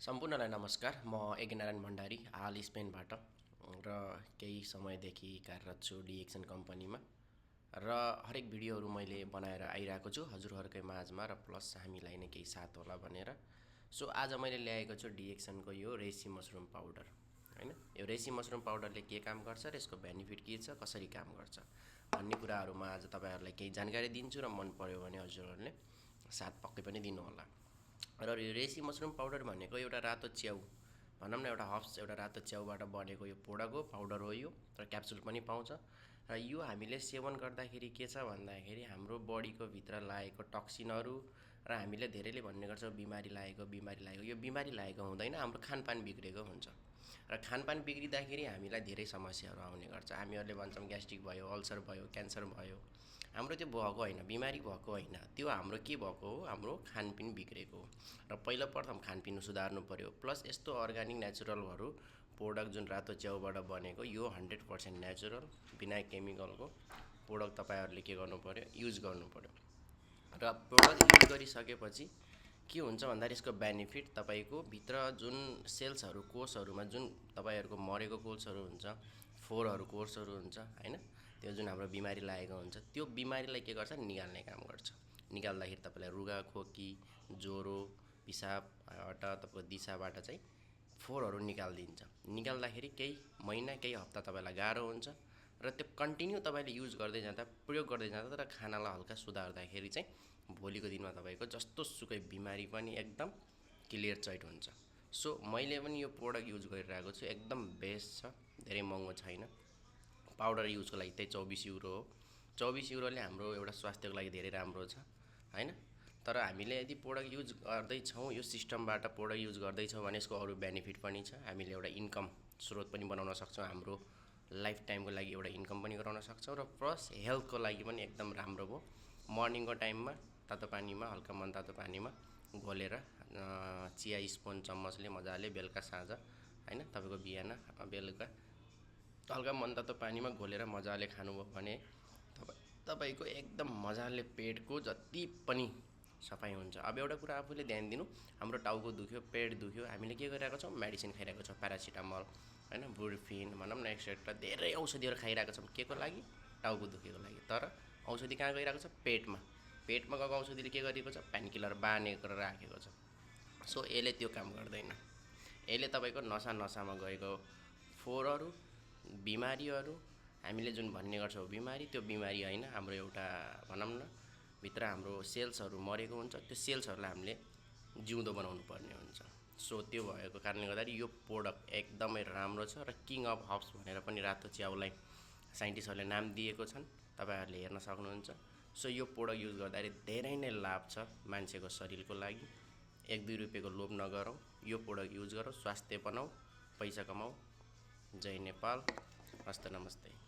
सम्पूर्णलाई नमस्कार। म यज्ञनारायण भण्डारी हाल स्पेनबाट र केही समयदेखि कार्यरत छु डिएक्सन कम्पनीमा र हरेक भिडियोहरू मैले बनाएर आइरहेको छु हजुरहरूकै माझमा र प्लस हामीलाई नै केही साथ होला भनेर। सो आज मैले ल्याएको छु डिएक्सनको यो रेसी मसरुम पाउडर हैन। यो रेसी मसरुम पाउडरले के काम गर्छ र यसको बेनिफिट के छ, कसरी काम गर्छ भन्ने कुराहरूमा आज तपाईहरुलाई केही जानकारी दिन्छु र मन पर्यो भने हजुरहरूले साथ पक्कै पनि दिनु होला। र यो रेसी मसरुम पाउडर भनेको एउटा रातो च्याउ भनौँ न, एउटा हब्स, एउटा रातो च्याउबाट बनेको यो पाउडर हो यो, र क्याप्सुल पनि पाउँछ। र यो हामीले सेवन गर्दाखेरि के छ भन्दाखेरि हाम्रो बडीको भित्र लागेको टक्सिनहरू र हामीले धेरैले भन्ने गर्छौँ बिमारी लागेको यो बिमारी लागेको हुँदैन, हाम्रो खानपान बिग्रेको हुन्छ। र खानपान बिग्रिँदाखेरि हामीलाई धेरै समस्याहरू आउने गर्छ। हामीहरूले भन्छौँ ग्यास्ट्रिक भयो, अल्सर भयो, क्यान्सर भयो। हाम्रो त्यो भएको होइन, बिमारी भएको होइन, त्यो हाम्रो के भएको हो, हाम्रो खानपिन बिग्रेको हो। र पहिलो प्रथम खानपिन सुधार्नु पर्यो। प्लस यस्तो अर्ग्यानिक नेचुरलहरू प्रोडक्ट जुन रातो च्याउबाट बनेको यो 100% नेचुरल बिना केमिकलको प्रोडक्ट तपाईहरुले के गर्नु पर्यो, युज गर्नु पर्यो। र प्रोडक्ट युज गरिसकेपछि के हुन्छ भन्दाखेरि यसको बेनिफिट तपाईको भित्र जुन सेल्सहरू, कोषहरूमा जुन तपाईहरुको मरेको कोषहरू हुन्छ, फोरहरू कोषहरू हुन्छ हैन, त्यो जुन हाम्रो बिमारी लागेको हुन्छ, त्यो बिमारीलाई के गर्छ, निकाल्ने काम गर्छ। निकाल्दाखेरि तपाईलाई रुगा खोकी, ज्वरो, पिसाबबाट, तपाईको दिसाबाट चाहिँ फोरहरू निकाल्दिन्छ। निकाल्दाखेरि केही महिना, केही हप्ता तपाईलाई गाह्रो हुन्छ र त्यो कन्टिन्यू तपाईले युज गर्दै जाँदा, प्रयोग गर्दै जाँदा र खानालाई हल्का सुधार्दाखेरि चाहिँ भोलिको दिनमा तपाईको जस्तो सुकै बिमारी पनि एकदम क्लियर चैट हुन्छ। सो मैले पनि यो प्रोडक्ट युज गरिरहेको छु, एकदम बेस्ट छ, धेरै महँगो छैन। पाउडर युजको लागि त्यही 24 युरो हो। 24 युरोले हाम्रो एउटा स्वास्थ्यको लागि धेरै राम्रो छ हैन। तर हामीले यदि प्रोडक्ट युज गर्दैछौँ, यो सिस्टमबाट प्रोडक्ट युज गर्दैछौँ भने यसको अरू बेनिफिट पनि छ। हामीले एउटा इन्कम स्रोत पनि बनाउन सक्छौँ, हाम्रो लाइफ टाइमको लागि एउटा इन्कम पनि गराउन सक्छौँ र प्लस हेल्थको लागि पनि एकदम राम्रो हो। मर्निङको टाइममा तातो पानीमा, हल्का मनतातो पानीमा घोलेर चिया स्पुन चम्मचले मजाले बेलुका साँझ हैन, तपाईको बिहान बेलुका हल्का मनतातो पानीमा घोलेर मजाले खानुभयो भने तपाईको एकदम मजाले पेटको जति पनि सफाइ हुन्छ। अब एउटा कुरा आफूले ध्यान दिनु, हाम्रो टाउको दुख्यो, पेट दुख्यो, हामीले के गरिरहेको छौँ, मेडिसिन खाइरहेको छौँ, प्यारासिटामल हैन, बुर्फिन भनौँ न, एक्सेट्रा धेरै औषधिहरू खाइरहेको छौँ केको लागि, टाउको दुखेको लागि। तर औषधि कहाँ गइरहेको छ, पेटमा। पेटमा गएको औषधिले के गरेको छ, पेनकिलर बानेर राखेको छ। सो यसले त्यो काम गर्दैन। यसले तपाईको नसामा गएको फोरहरू, बिमारीहरू, हामीले जुन भन्ने गर्छौँ बिमारी, त्यो बिमारी होइन, हाम्रो एउटा भनौँ न भित्र हाम्रो सेल्सहरू मरेको हुन्छ, त्यो सेल्सहरूलाई हामीले जिउँदो बनाउनु पर्ने हुन्छ। सो त्यो भएको कारणले गर्दाखेरि यो प्रोडक्ट एकदमै राम्रो छ र किङ अफ हब्स भनेर पनि रातो च्याउलाई साइन्टिस्टहरूले नाम दिएको छन्, तपाईहरुले हेर्न सक्नुहुन्छ। सो यो प्रोडक्ट युज गर्दाखेरि धेरै नै लाभ छ मान्छेको शरीरको लागि। 1-2 रुपैयाँको लोभ नगरौँ, यो प्रोडक्ट युज गरौँ, स्वास्थ्य बनाऊ, पैसा कमाऊ। जय नेपाल, हस्त नमस्ते।